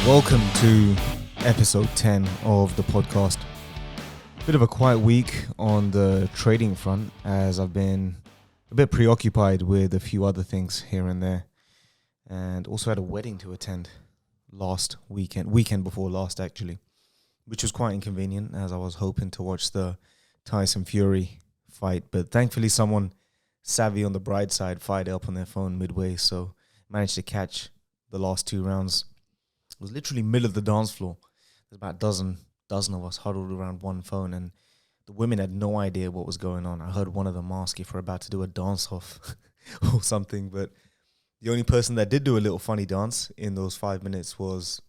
Welcome to episode 10 of the podcast. Bit of a quiet week on the trading front as I've been a bit preoccupied with a few other things here and there, and also had a wedding to attend last weekend before last actually, which was quite inconvenient as I was hoping to watch the Tyson Fury fight, but thankfully someone savvy on the bride side fired up on their phone midway, so managed to catch the last two rounds. It was literally middle of the dance floor. There's about a dozen of us huddled around one phone, and the women had no idea what was going on. I heard one of them ask if we're about to do a dance off or something, but the only person that did do a little funny dance in those 5 minutes was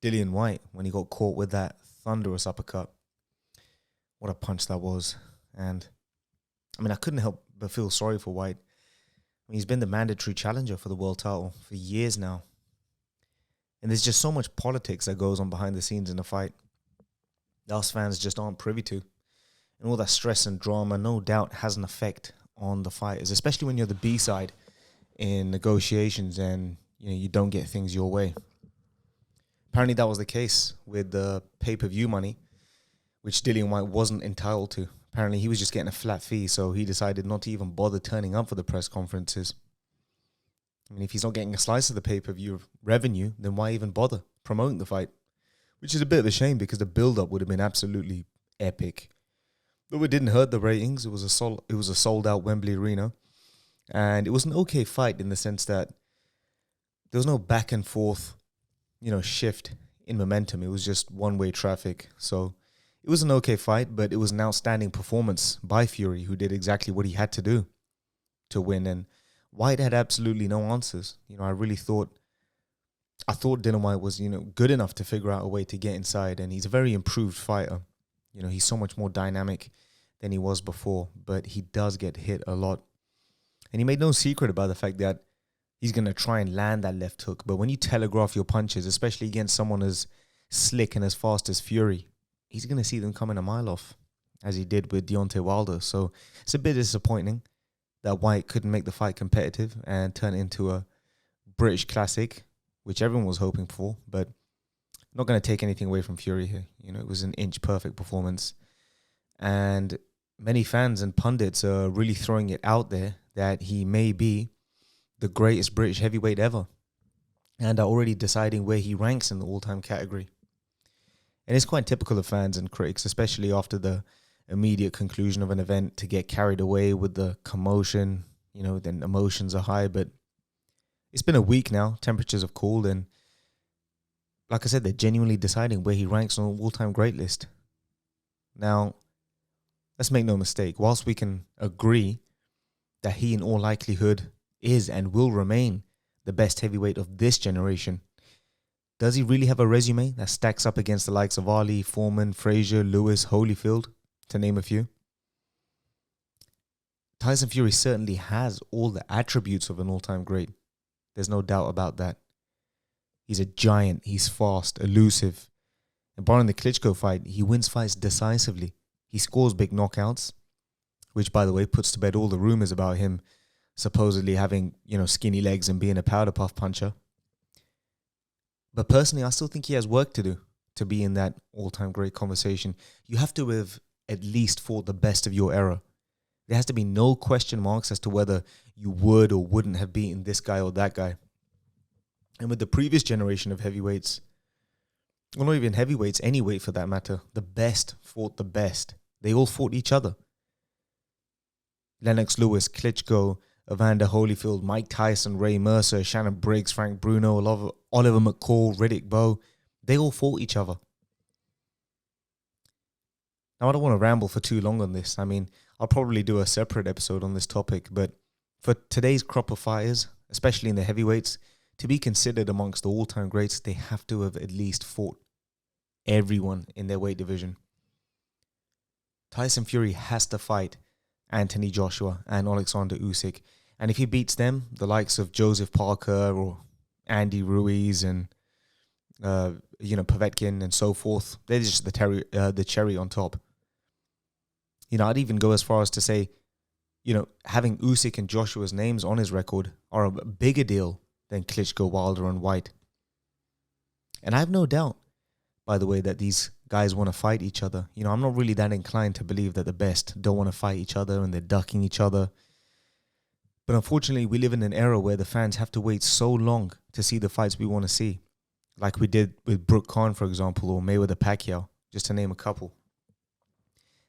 Dillian Whyte when he got caught with that thunderous uppercut. What a punch that was. And I mean, I couldn't help but feel sorry for Whyte. I mean, he's been the mandatory challenger for the world title for years now. And there's just so much politics that goes on behind the scenes in the fight that us fans just aren't privy to. And all that stress and drama no doubt has an effect on the fighters, especially when you're the B side in negotiations and you don't get things your way. Apparently that was the case with the pay-per-view money, which Dillian Whyte wasn't entitled to. Apparently he was just getting a flat fee, so he decided not to even bother turning up for the press conferences. I mean, if he's not getting a slice of the pay-per-view revenue, then why even bother promoting the fight? Which is a bit of a shame because the build-up would have been absolutely epic. Though it didn't hurt the ratings, it was a sold-out Wembley Arena. And it was an okay fight in the sense that there was no back and forth, shift in momentum. It was just one-way traffic. So it was an okay fight, but it was an outstanding performance by Fury, who did exactly what he had to do to win. And Whyte had absolutely no answers. I thought Dillian Whyte was, good enough to figure out a way to get inside, and he's a very improved fighter. He's so much more dynamic than he was before, but he does get hit a lot. And he made no secret about the fact that he's going to try and land that left hook. But when you telegraph your punches, especially against someone as slick and as fast as Fury, he's going to see them coming a mile off, as he did with Deontay Wilder. So it's a bit disappointing that Whyte couldn't make the fight competitive and turn it into a British classic, which everyone was hoping for. But I'm not going to take anything away from Fury here. It was an inch-perfect performance. And many fans and pundits are really throwing it out there that he may be the greatest British heavyweight ever, and are already deciding where he ranks in the all-time category. And it's quite typical of fans and critics, especially after the immediate conclusion of an event, to get carried away with the commotion. Then emotions are high, but it's been a week now. Temperatures have cooled, and like I said, they're genuinely deciding where he ranks on the all-time great list. Now, let's make no mistake. Whilst we can agree that he in all likelihood is and will remain the best heavyweight of this generation, does he really have a resume that stacks up against the likes of Ali, Foreman, Frazier, Lewis, Holyfield, to name a few? Tyson Fury certainly has all the attributes of an all-time great. There's no doubt about that. He's a giant, he's fast, elusive. And barring the Klitschko fight, he wins fights decisively. He scores big knockouts, which, by the way, puts to bed all the rumors about him supposedly having, skinny legs and being a powder puff puncher. But personally, I still think he has work to do to be in that all-time great conversation. You have to have at least fought the best of your era. There has to be no question marks as to whether you would or wouldn't have beaten this guy or that guy. And with the previous generation of heavyweights, well, not even heavyweights, any weight for that matter, the best fought the best. They all fought each other. Lennox Lewis, Klitschko, Evander Holyfield, Mike Tyson, Ray Mercer, Shannon Briggs, Frank Bruno, Oliver McCall, Riddick Bowe, they all fought each other. Now, I don't want to ramble for too long on this. I mean, I'll probably do a separate episode on this topic, but for today's crop of fighters, especially in the heavyweights, to be considered amongst the all-time greats, they have to have at least fought everyone in their weight division. Tyson Fury has to fight Anthony Joshua and Alexander Usyk. And if he beats them, the likes of Joseph Parker or Andy Ruiz and Povetkin and so forth, they're just the cherry on top. I'd even go as far as to say, having Usyk and Joshua's names on his record are a bigger deal than Klitschko, Wilder and Whyte. And I have no doubt, by the way, that these guys want to fight each other. I'm not really that inclined to believe that the best don't want to fight each other and they're ducking each other. But unfortunately, we live in an era where the fans have to wait so long to see the fights we want to see. Like we did with Brooke Khan, for example, or Mayweather Pacquiao, just to name a couple.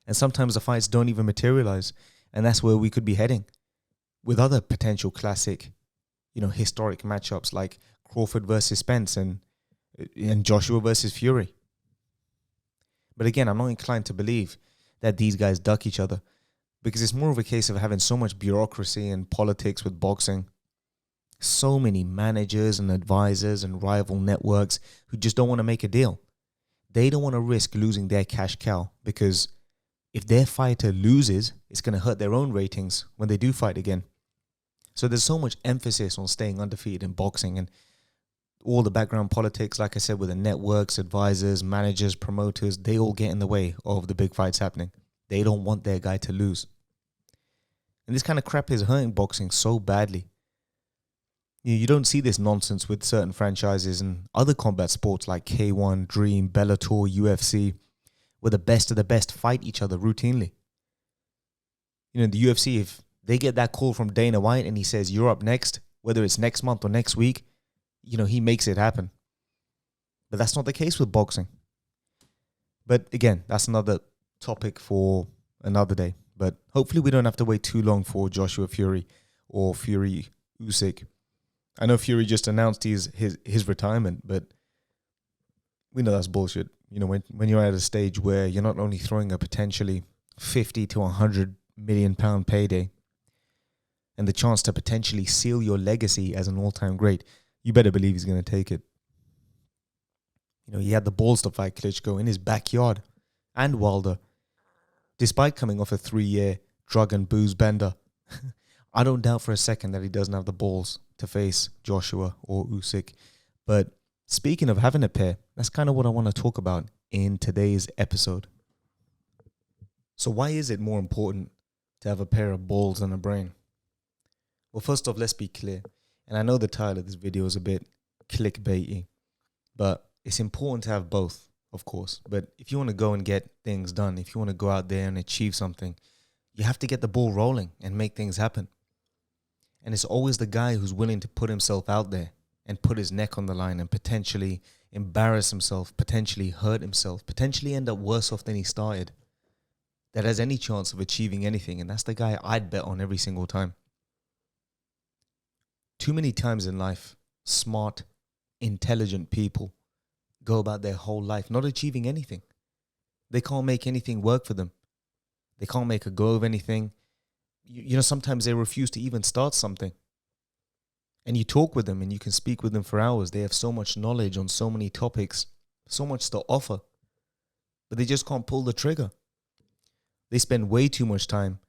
And sometimes the fights don't even materialize. And that's where we could be heading with other potential classic, historic matchups like Crawford versus Spence and Joshua versus Fury. But again, I'm not inclined to believe that these guys duck each other, because it's more of a case of having so much bureaucracy and politics with boxing. So many managers and advisors and rival networks who just don't want to make a deal. They don't want to risk losing their cash cow, because if their fighter loses, it's going to hurt their own ratings when they do fight again. So there's so much emphasis on staying undefeated in boxing, and all the background politics, like I said, with the networks, advisors, managers, promoters, they all get in the way of the big fights happening. They don't want their guy to lose. And this kind of crap is hurting boxing so badly. You don't see this nonsense with certain franchises and other combat sports like K1, Dream, Bellator, UFC, where the best of the best fight each other routinely. In the UFC, if they get that call from Dana White and he says, you're up next, whether it's next month or next week, he makes it happen. But that's not the case with boxing. But again, that's another topic for another day. But hopefully we don't have to wait too long for Joshua Fury or Fury Usyk. I know Fury just announced his retirement, but we know that's bullshit. When you're at a stage where you're not only throwing a potentially 50 to 100 million pound payday and the chance to potentially seal your legacy as an all-time great, you better believe he's going to take it. He had the balls to fight Klitschko in his backyard and Wilder, despite coming off a 3-year drug and booze bender. I don't doubt for a second that he doesn't have the balls to face Joshua or Usyk. But speaking of having a pair, that's kind of what I want to talk about in today's episode. So why is it more important to have a pair of balls than a brain? Well, first off, let's be clear. And I know the title of this video is a bit clickbaity, but it's important to have both, of course. But if you want to go and get things done, if you want to go out there and achieve something, you have to get the ball rolling and make things happen. And it's always the guy who's willing to put himself out there and put his neck on the line and potentially embarrass himself, potentially hurt himself, potentially end up worse off than he started, that has any chance of achieving anything. And that's the guy I'd bet on every single time. Too many times in life, smart, intelligent people go about their whole life not achieving anything. They can't make anything work for them. They can't make a go of anything. Sometimes they refuse to even start something. And you talk with them and you can speak with them for hours. They have so much knowledge on so many topics, so much to offer, but they just can't pull the trigger. They spend way too much time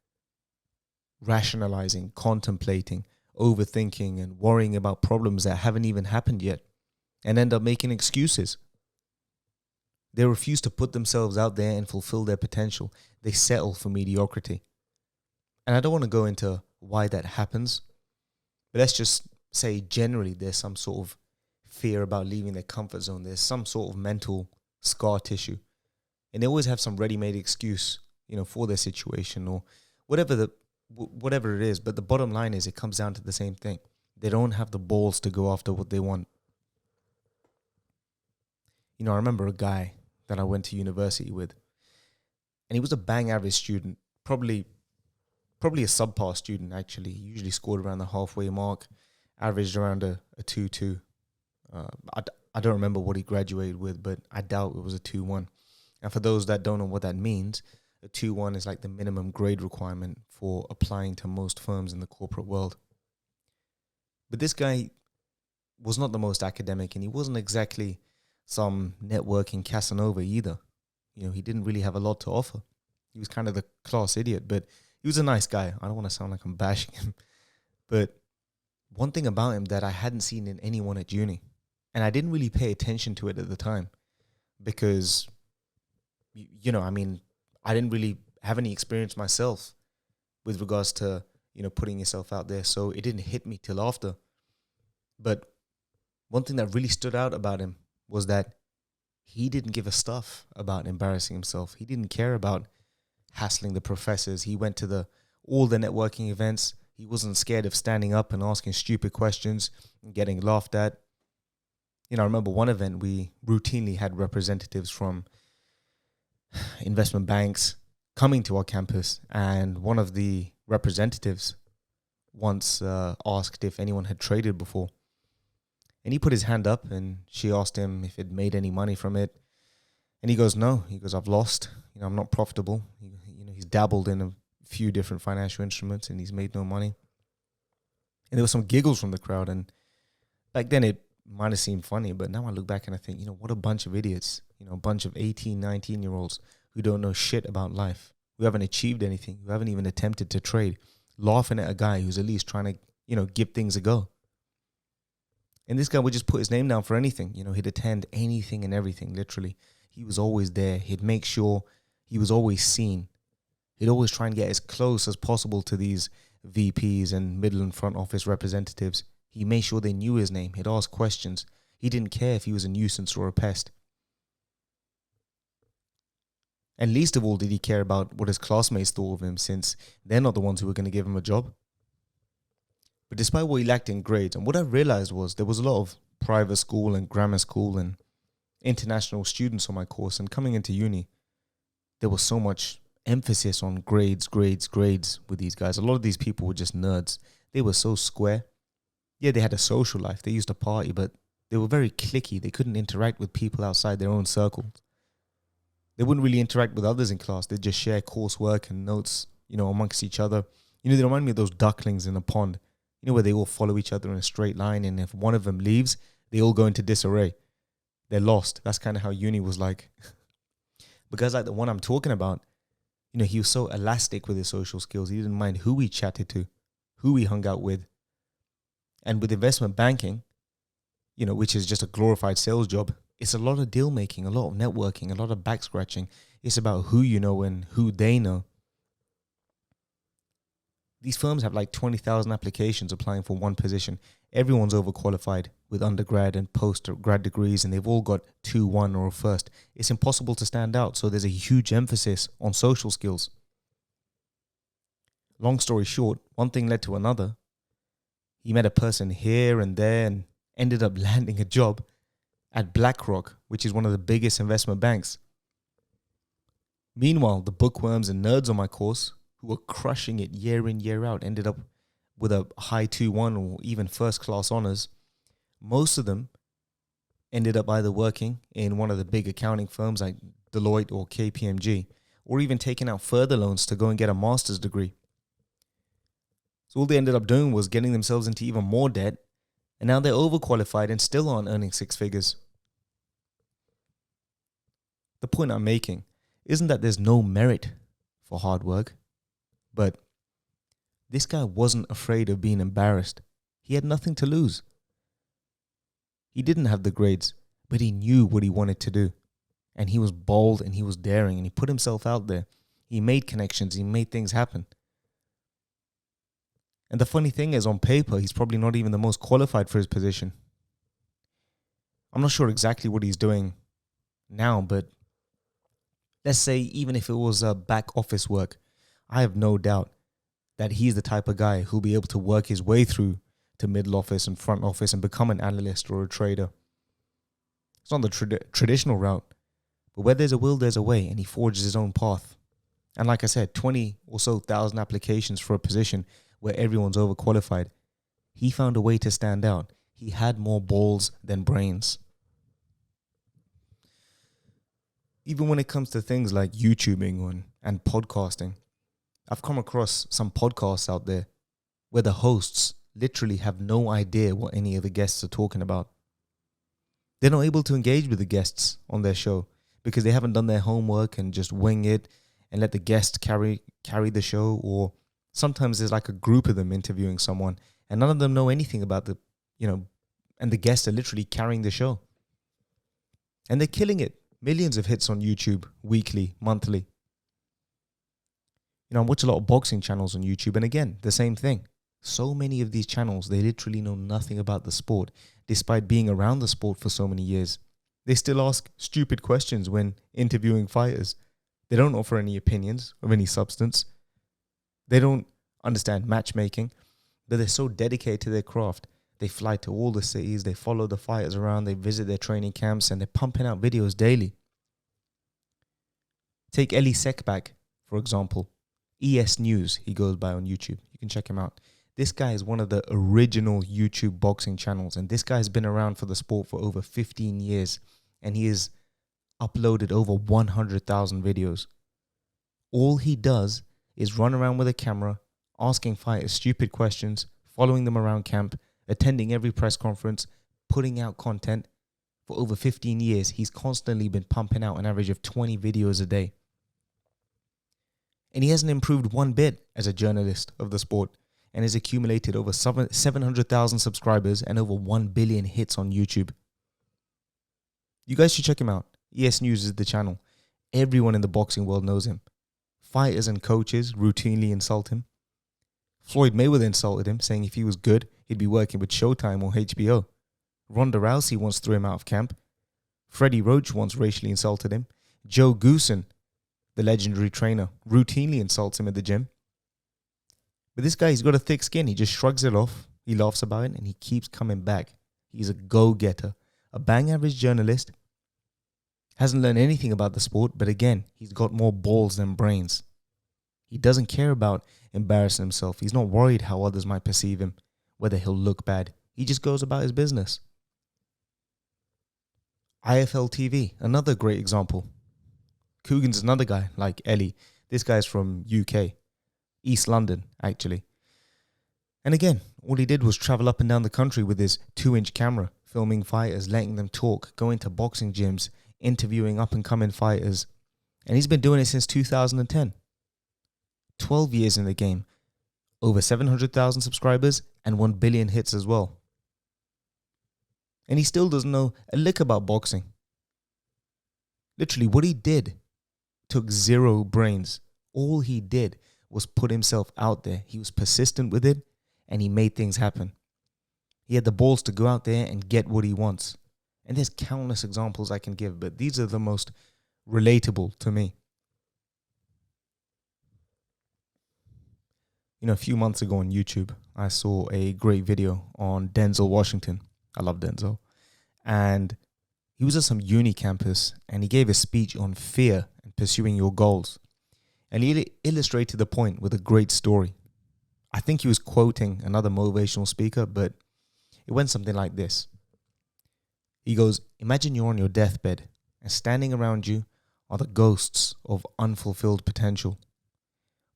rationalizing, contemplating, overthinking, and worrying about problems that haven't even happened yet, and end up making excuses. They refuse to put themselves out there and fulfill their potential. They settle for mediocrity. And I don't want to go into why that happens, but let's just say generally there's some sort of fear about leaving their comfort zone. There's some sort of mental scar tissue. And they always have some ready-made excuse, for their situation or whatever it is. But the bottom line is it comes down to the same thing. They don't have the balls to go after what they want. I remember a guy that I went to university with, and he was a bang average student, probably a subpar student, actually. He usually scored around the halfway mark, averaged around a 2.2. I don't remember what he graduated with, but I doubt it was a 2.1. And for those that don't know what that means, a 2.1 is like the minimum grade requirement for applying to most firms in the corporate world. But this guy was not the most academic, and he wasn't exactly some networking Casanova either. He didn't really have a lot to offer. He was kind of the class idiot, but he was a nice guy. I don't want to sound like I'm bashing him. But one thing about him that I hadn't seen in anyone at uni, and I didn't really pay attention to it at the time because, I didn't really have any experience myself with regards to, putting yourself out there. So it didn't hit me till after. But one thing that really stood out about him was that he didn't give a stuff about embarrassing himself. He didn't care about hassling the professors. He went to all the networking events. He wasn't scared of standing up and asking stupid questions and getting laughed at. I remember one event we routinely had representatives from investment banks coming to our campus, and one of the representatives once asked if anyone had traded before. And he put his hand up, and she asked him if he'd made any money from it. And he goes, no. He goes, I've lost. I'm not profitable. He's dabbled in a few different financial instruments, and he's made no money. And there were some giggles from the crowd. And back then it might have seemed funny, but now I look back and I think, what a bunch of idiots. A bunch of 18, 19-year-olds who don't know shit about life, who haven't achieved anything, who haven't even attempted to trade, laughing at a guy who's at least trying to, give things a go. And this guy would just put his name down for anything. He'd attend anything and everything, literally. He was always there. He'd make sure he was always seen. He'd always try and get as close as possible to these VPs and middle and front office representatives. He made sure they knew his name. He'd ask questions. He didn't care if he was a nuisance or a pest. And least of all did he care about what his classmates thought of him, since they're not the ones who were going to give him a job. But despite what he lacked in grades, and what I realized was there was a lot of private school and grammar school and international students on my course, and coming into uni, there was so much emphasis on grades with these guys. A lot of these people were just nerds. They were so square. Yeah, they had a social life. They used to party, but they were very cliquey. They couldn't interact with people outside their own circles. They wouldn't really interact with others in class. They'd just share coursework and notes, amongst each other. They remind me of those ducklings in a pond, where they all follow each other in a straight line, and if one of them leaves, they all go into disarray. They're lost. That's kind of how uni was like. But guys like the one I'm talking about, he was so elastic with his social skills. He didn't mind who he chatted to, who he hung out with. And with investment banking, which is just a glorified sales job, it's a lot of deal making, a lot of networking, a lot of back scratching. It's about who you know and who they know. These firms have like 20,000 applications applying for one position. Everyone's overqualified with undergrad and post-grad degrees, and they've all got 2-1 or a first. It's impossible to stand out, so there's a huge emphasis on social skills. Long story short, one thing led to another. He met a person here and there and ended up landing a job at BlackRock, which is one of the biggest investment banks. Meanwhile, the bookworms and nerds on my course, who were crushing it year in, year out, ended up with a high 2-1 or even first class honors. Most of them ended up either working in one of the big accounting firms like Deloitte or KPMG, or even taking out further loans to go and get a master's degree. So all they ended up doing was getting themselves into even more debt, and now they're overqualified and still aren't earning six figures. The point I'm making isn't that there's no merit for hard work, but this guy wasn't afraid of being embarrassed. He had nothing to lose. He didn't have the grades, but he knew what he wanted to do. And he was bold and he was daring and he put himself out there. He made connections. He made things happen. And the funny thing is, on paper, he's probably not even the most qualified for his position. I'm not sure exactly what he's doing now, but let's say even if it was back office work, I have no doubt that he's the type of guy who'll be able to work his way through to middle office and front office and become an analyst or a trader. It's not the traditional route, but where there's a will, there's a way, and he forges his own path. And like I said, 20 or so thousand applications for a position where everyone's overqualified. He found a way to stand out. He had more balls than brains. Even when it comes to things like YouTubing and podcasting, I've come across some podcasts out there where the hosts literally have no idea what any of the guests are talking about. They're not able to engage with the guests on their show because they haven't done their homework and just wing it and let the guest carry the show. Or sometimes there's like a group of them interviewing someone and none of them know anything about and the guests are literally carrying the show. And they're killing it. Millions of hits on YouTube, weekly, monthly. I watch a lot of boxing channels on YouTube, and again, the same thing. So many of these channels, they literally know nothing about the sport, despite being around the sport for so many years. They still ask stupid questions when interviewing fighters. They don't offer any opinions of any substance. They don't understand matchmaking, but they're so dedicated to their craft. They fly to all the cities, they follow the fighters around, they visit their training camps, and they're pumping out videos daily. Take Eli Sekbak, for example. ES News, he goes by on YouTube. You can check him out. This guy is one of the original YouTube boxing channels, and this guy has been around for the sport for over 15 years, and he has uploaded over 100,000 videos. All he does is run around with a camera, asking fighters stupid questions, following them around camp, attending every press conference, putting out content. For over 15 years, he's constantly been pumping out an average of 20 videos a day. And he hasn't improved one bit as a journalist of the sport, and has accumulated over 700,000 subscribers and over 1 billion hits on YouTube. You guys should check him out. ES News is the channel. Everyone in the boxing world knows him. Fighters and coaches routinely insult him. Floyd Mayweather insulted him, saying if he was good, he'd be working with Showtime or HBO. Ronda Rousey once threw him out of camp. Freddie Roach once racially insulted him. Joe Goosen, the legendary trainer, routinely insults him at the gym. But this guy, he's got a thick skin. He just shrugs it off. He laughs about it and he keeps coming back. He's a go-getter, a bang average journalist. Hasn't learned anything about the sport, but again, he's got more balls than brains. He doesn't care about embarrassing himself. He's not worried how others might perceive him, whether he'll look bad. He just goes about his business. IFL TV, another great example. Coogan's another guy like Ellie. This guy's from UK, East London, actually. And again, all he did was travel up and down the country with his 2-inch camera, filming fighters, letting them talk, going to boxing gyms, interviewing up-and-coming fighters. And he's been doing it since 2010. 12 years in the game, over 700,000 subscribers, and 1 billion hits as well. And he still doesn't know a lick about boxing. Literally, what he did took zero brains. All he did was put himself out there. He was persistent with it, and he made things happen. He had the balls to go out there and get what he wants. And there's countless examples I can give, but these are the most relatable to me. You know, a few months ago on YouTube, I saw a great video on Denzel Washington. I love Denzel. And he was at some uni campus and he gave a speech on fear and pursuing your goals. And he illustrated the point with a great story. I think he was quoting another motivational speaker, but it went something like this. He goes, imagine you're on your deathbed and standing around you are the ghosts of unfulfilled potential.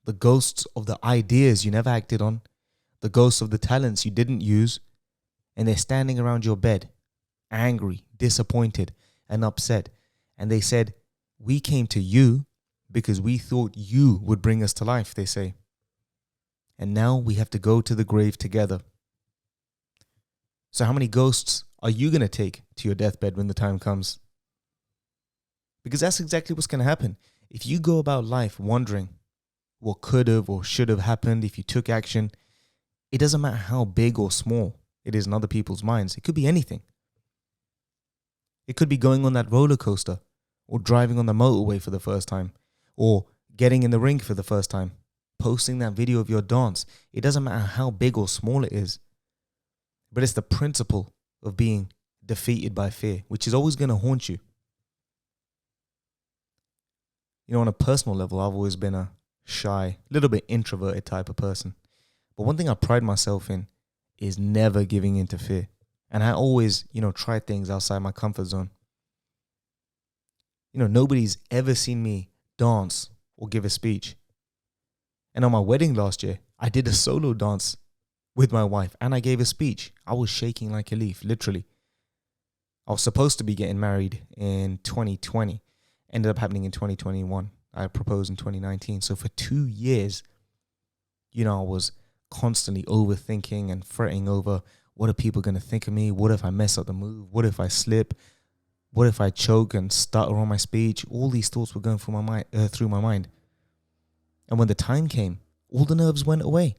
The ghosts of the ideas you never acted on, the ghosts of the talents you didn't use, and they're standing around your bed, angry, disappointed, and upset. And they said, we came to you because we thought you would bring us to life, they say. And now we have to go to the grave together. So how many ghosts are you going to take to your deathbed when the time comes? Because that's exactly what's going to happen. If you go about life wondering what could have or should have happened if you took action, it doesn't matter how big or small it is in other people's minds. It could be anything. It could be going on that roller coaster, or driving on the motorway for the first time, or getting in the ring for the first time, posting that video of your dance. It doesn't matter how big or small it is. But it's the principle of being defeated by fear, which is always going to haunt you. You know, on a personal level, I've always been a shy, little bit introverted type of person. But one thing I pride myself in is never giving in to fear. And I always, try things outside my comfort zone. Nobody's ever seen me dance or give a speech. And on my wedding last year, I did a solo dance with my wife and I gave a speech. I was shaking like a leaf, literally. I was supposed to be getting married in 2020. Ended up happening in 2021. I proposed in 2019. So for 2 years, I was constantly overthinking and fretting over, what are people going to think of me? What if I mess up the move? What if I slip? What if I choke and stutter on my speech? All these thoughts were going through my mind. And when the time came, all the nerves went away.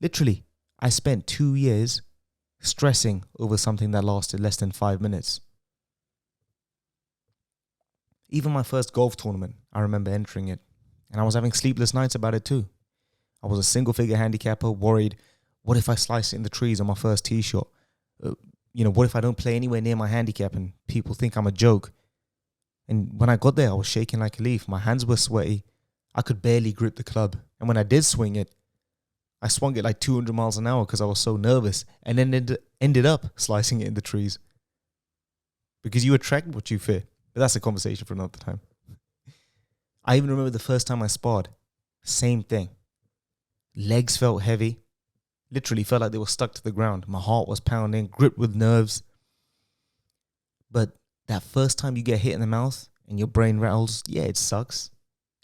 Literally, I spent 2 years stressing over something that lasted less than 5 minutes. Even my first golf tournament, I remember entering it, and I was having sleepless nights about it too. I was a single-figure handicapper, worried, what if I slice it in the trees on my first tee shot? What if I don't play anywhere near my handicap and people think I'm a joke? And when I got there, I was shaking like a leaf. My hands were sweaty. I could barely grip the club. And when I did swing it, I swung it like 200 miles an hour because I was so nervous, and then ended up slicing it in the trees. Because you attract what you fear. But that's a conversation for another time. I even remember the first time I sparred. Same thing. Legs felt heavy. Literally felt like they were stuck to the ground. My heart was pounding, gripped with nerves. But that first time you get hit in the mouth and your brain rattles, yeah, it sucks.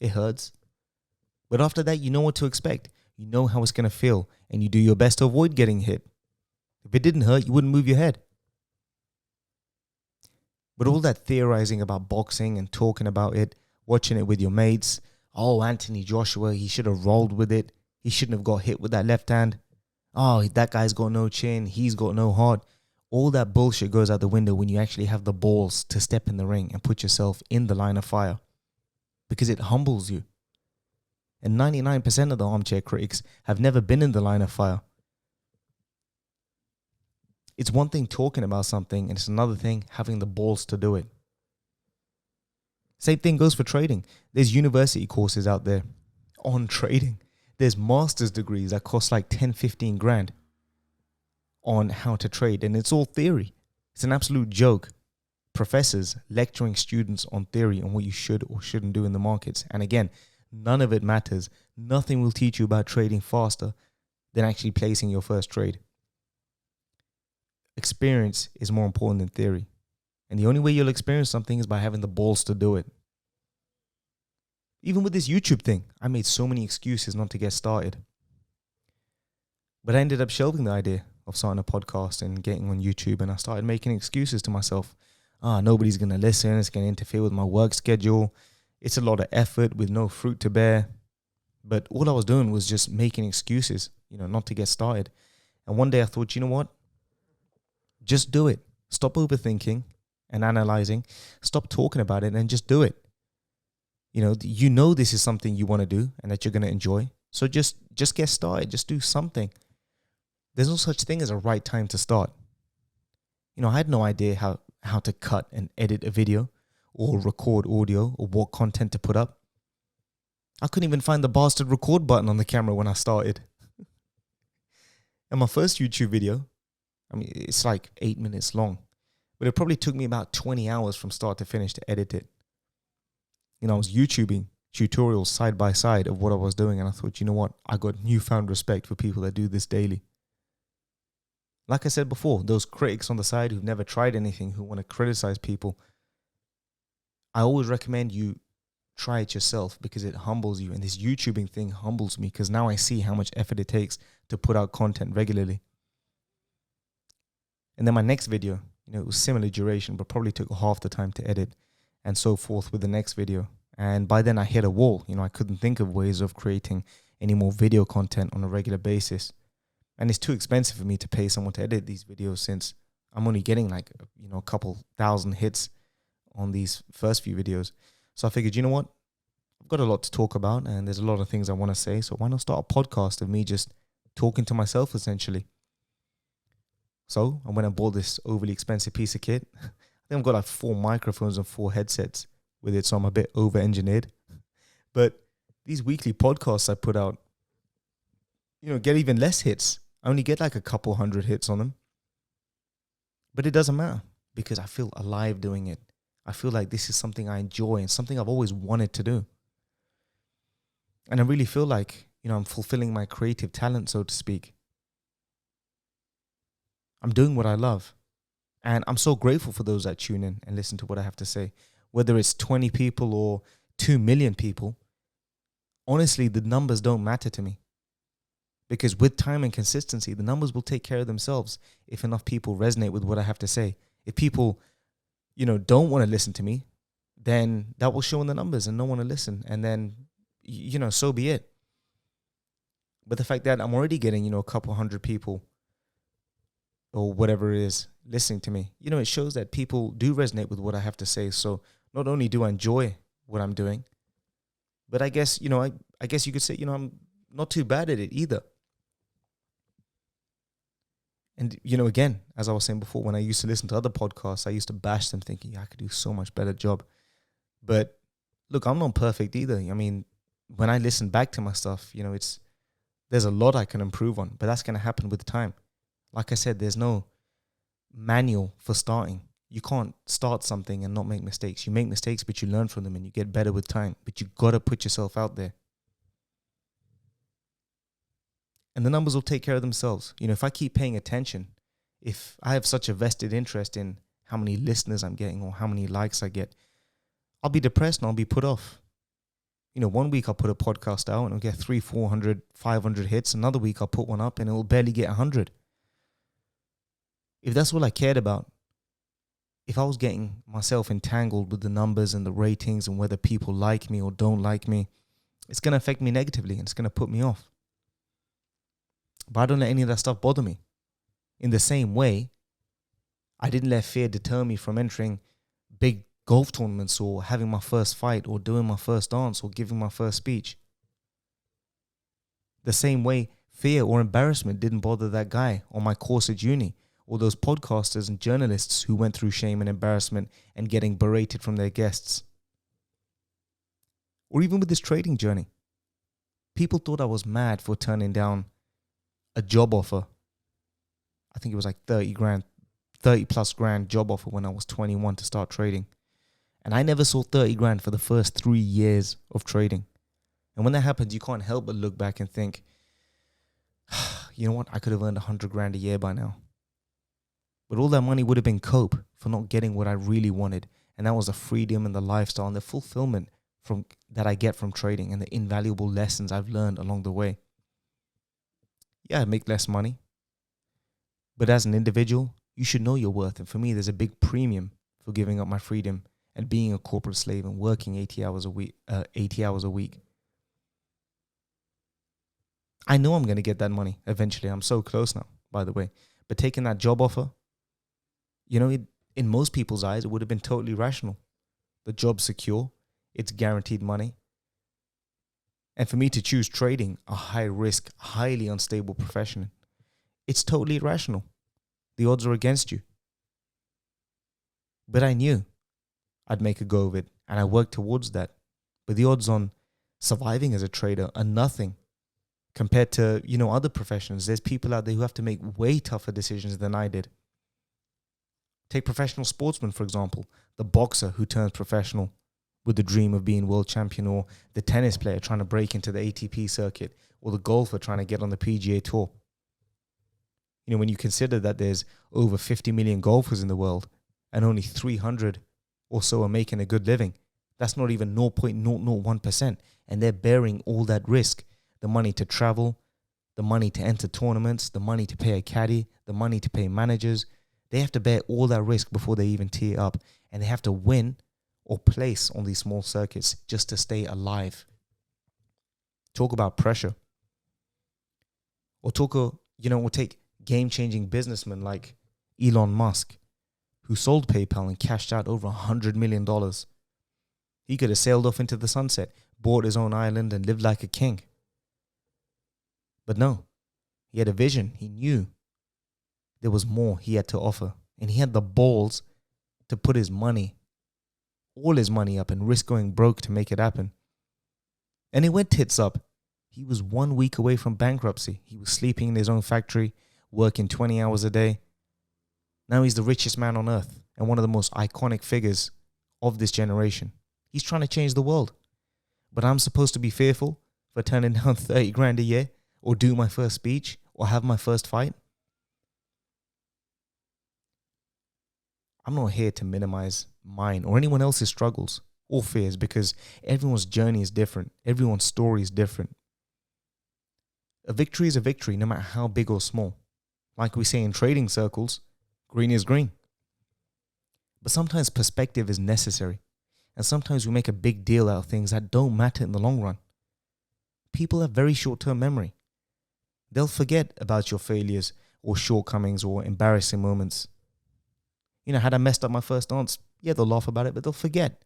It hurts. But after that, you know what to expect. You know how it's going to feel, and you do your best to avoid getting hit. If it didn't hurt, you wouldn't move your head. But all that theorizing about boxing and talking about it, watching it with your mates, oh, Anthony Joshua, he should have rolled with it. He shouldn't have got hit with that left hand. Oh, that guy's got no chin. He's got no heart. All that bullshit goes out the window when you actually have the balls to step in the ring and put yourself in the line of fire, because it humbles you. And 99% of the armchair critics have never been in the line of fire. It's one thing talking about something, and it's another thing having the balls to do it. Same thing goes for trading. There's university courses out there on trading. There's master's degrees that cost like 10, 15 grand on how to trade. And it's all theory. It's an absolute joke. Professors lecturing students on theory on what you should or shouldn't do in the markets. And again, none of it matters. Nothing will teach you about trading faster than actually placing your first trade. Experience is more important than theory. And the only way you'll experience something is by having the balls to do it. Even with this YouTube thing, I made so many excuses not to get started. But I ended up shelving the idea of starting a podcast and getting on YouTube, and I started making excuses to myself. Nobody's going to listen. It's going to interfere with my work schedule. It's a lot of effort with no fruit to bear. But all I was doing was just making excuses, not to get started. And one day I thought, you know what? Just do it. Stop overthinking and analyzing. Stop talking about it and just do it. This is something you want to do and that you're going to enjoy. So just get started. Just do something. There's no such thing as a right time to start. I had no idea how to cut and edit a video or record audio or what content to put up. I couldn't even find the bastard record button on the camera when I started. And my first YouTube video, it's like 8 minutes long, but it probably took me about 20 hours from start to finish to edit it. I was YouTubing tutorials side by side of what I was doing, and I thought, you know what? I got newfound respect for people that do this daily. Like I said before, those critics on the side who've never tried anything, who want to criticize people, I always recommend you try it yourself because it humbles you. And this YouTubing thing humbles me because now I see how much effort it takes to put out content regularly. And then my next video, it was similar duration, but probably took half the time to edit, and so forth with the next video. And by then I hit a wall. I couldn't think of ways of creating any more video content on a regular basis. And it's too expensive for me to pay someone to edit these videos, since I'm only getting like, a couple thousand hits on these first few videos. So I figured, you know what? I've got a lot to talk about and there's a lot of things I want to say. So why not start a podcast of me just talking to myself, essentially? So I went and bought this overly expensive piece of kit. I think I've got like 4 microphones and 4 headsets with it, so I'm a bit over-engineered. But these weekly podcasts I put out, get even less hits. I only get like a couple hundred hits on them. But it doesn't matter because I feel alive doing it. I feel like this is something I enjoy and something I've always wanted to do. And I really feel like, I'm fulfilling my creative talent, so to speak. I'm doing what I love. And I'm so grateful for those that tune in and listen to what I have to say. Whether it's 20 people or 2 million people, honestly, the numbers don't matter to me. Because with time and consistency, the numbers will take care of themselves if enough people resonate with what I have to say. If people, don't want to listen to me, then that will show in the numbers and no one will listen. And then, so be it. But the fact that I'm already getting, a couple hundred people or whatever it is listening to me, it shows that people do resonate with what I have to say. So Not only do I enjoy what I'm doing, but I guess, I guess you could say, I'm not too bad at it either. And, again, as I was saying before, when I used to listen to other podcasts, I used to bash them thinking, yeah, I could do so much better job. But look, I'm not perfect either. I mean, when I listen back to my stuff, there's a lot I can improve on, but that's going to happen with time. Like I said, there's no manual for starting. You can't start something and not make mistakes. You make mistakes, but you learn from them and you get better with time. But you got to put yourself out there. And the numbers will take care of themselves. If I keep paying attention, if I have such a vested interest in how many listeners I'm getting or how many likes I get, I'll be depressed and I'll be put off. 1 week I'll put a podcast out and it'll get 300, 400, 500 hits. Another week I'll put one up and it'll barely get 100. If that's all I cared about, if I was getting myself entangled with the numbers and the ratings and whether people like me or don't like me, it's going to affect me negatively and it's going to put me off. But I don't let any of that stuff bother me. In the same way, I didn't let fear deter me from entering big golf tournaments or having my first fight or doing my first dance or giving my first speech. The same way, fear or embarrassment didn't bother that guy on my course at uni or those podcasters and journalists who went through shame and embarrassment and getting berated from their guests. Or even with this trading journey. People thought I was mad for turning down a job offer. I think it was like 30 plus grand job offer when I was 21 to start trading. And I never saw 30 grand for the first 3 years of trading. And when that happens, you can't help but look back and think, you know what? I could have earned 100 grand a year by now. But all that money would have been cope for not getting what I really wanted. And that was the freedom and the lifestyle and the fulfillment that I get from trading and the invaluable lessons I've learned along the way. Yeah, I make less money. But as an individual, you should know your worth. And for me, there's a big premium for giving up my freedom and being a corporate slave and working 80 hours a week. I know I'm going to get that money eventually. I'm so close now, by the way. But taking that job offer, in most people's eyes, it would have been totally rational. The job's secure. It's guaranteed money. And for me to choose trading, a high-risk, highly unstable profession, it's totally irrational. The odds are against you. But I knew I'd make a go of it, and I worked towards that. But the odds on surviving as a trader are nothing compared to, other professions. There's people out there who have to make way tougher decisions than I did. Take professional sportsmen, for example, the boxer who turns professional with the dream of being world champion, or the tennis player trying to break into the ATP circuit, or the golfer trying to get on the PGA Tour. When you consider that there's over 50 million golfers in the world and only 300 or so are making a good living, that's not even 0.001%. And they're bearing all that risk. The money to travel, the money to enter tournaments, the money to pay a caddy, the money to pay managers. They have to bear all that risk before they even tee up. And they have to win or place on these small circuits just to stay alive. Talk about pressure. Or take game-changing businessmen like Elon Musk, who sold PayPal and cashed out over $100 million. He could have sailed off into the sunset, bought his own island and lived like a king. But no, he had a vision. He knew there was more he had to offer. And he had the balls to put all his money up and risk going broke to make it happen. And it went tits up. He was 1 week away from bankruptcy. He was sleeping in his own factory, working 20 hours a day. Now he's the richest man on earth and one of the most iconic figures of this generation. He's trying to change the world. But I'm supposed to be fearful for turning down 30 grand a year, or do my first speech, or have my first fight? I'm not here to minimize mine or anyone else's struggles or fears, because everyone's journey is different. Everyone's story is different. A victory is a victory, no matter how big or small. Like we say in trading circles, green is green. But sometimes perspective is necessary. And sometimes we make a big deal out of things that don't matter in the long run. People have very short-term memory. They'll forget about your failures or shortcomings or embarrassing moments. Had I messed up my first dance, yeah, they'll laugh about it, but they'll forget.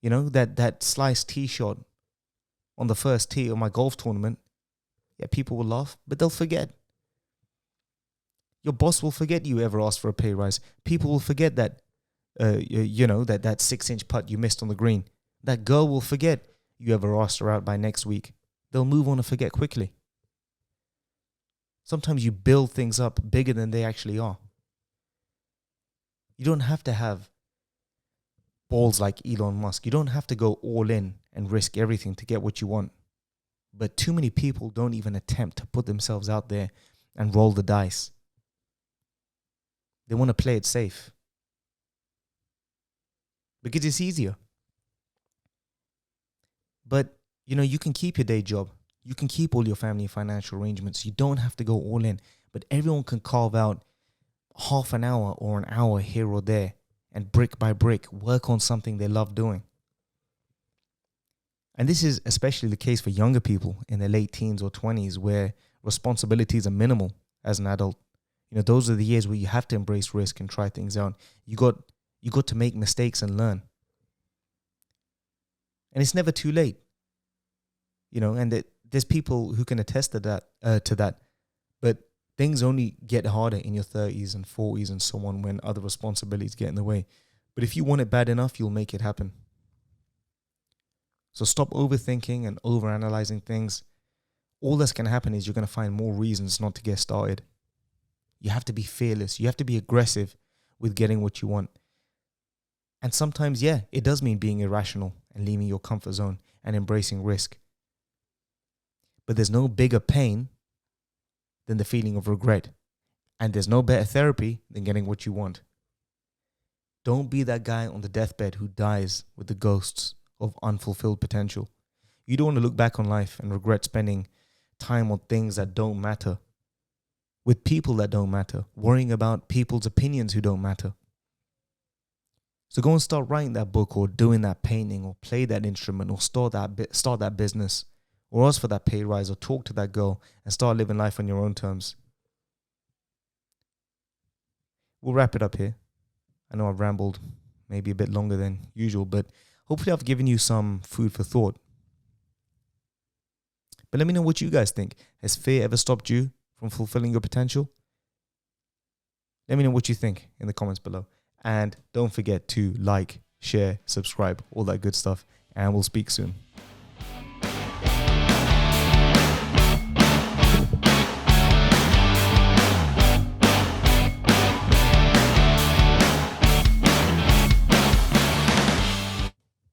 You know, that sliced tee shot on the first tee of my golf tournament. Yeah, people will laugh, but they'll forget. Your boss will forget you ever asked for a pay rise. People will forget that, that 6-inch putt you missed on the green. That girl will forget you ever asked her out by next week. They'll move on and forget quickly. Sometimes you build things up bigger than they actually are. You don't have to have balls like Elon Musk. You don't have to go all in and risk everything to get what you want. But too many people don't even attempt to put themselves out there and roll the dice. They want to play it safe because it's easier. But, you can keep your day job. You can keep all your family and financial arrangements. You don't have to go all in. But everyone can carve out half an hour or an hour here or there and brick by brick work on something they love doing. And this is especially the case for younger people in their late teens or 20s where responsibilities are minimal as an adult. Those are the years where you have to embrace risk and try things out. You got to make mistakes and learn. And it's never too late. And there's people who can attest to that. But things only get harder in your 30s and 40s and so on when other responsibilities get in the way. But if you want it bad enough, you'll make it happen. So stop overthinking and overanalyzing things. All that's going to happen is you're going to find more reasons not to get started. You have to be fearless. You have to be aggressive with getting what you want. And sometimes, it does mean being irrational and leaving your comfort zone and embracing risk. But there's no bigger pain than the feeling of regret. And there's no better therapy than getting what you want. Don't be that guy on the deathbed who dies with the ghosts of unfulfilled potential. You don't want to look back on life and regret spending time on things that don't matter, with people that don't matter, worrying about people's opinions who don't matter. So go and start writing that book or doing that painting or play that instrument or start that business or ask for that pay rise or talk to that girl and start living life on your own terms. We'll wrap it up here. I know I've rambled maybe a bit longer than usual, but hopefully I've given you some food for thought. But let me know what you guys think. Has fear ever stopped you from fulfilling your potential? Let me know what you think in the comments below. And don't forget to like, share, subscribe, all that good stuff. And we'll speak soon.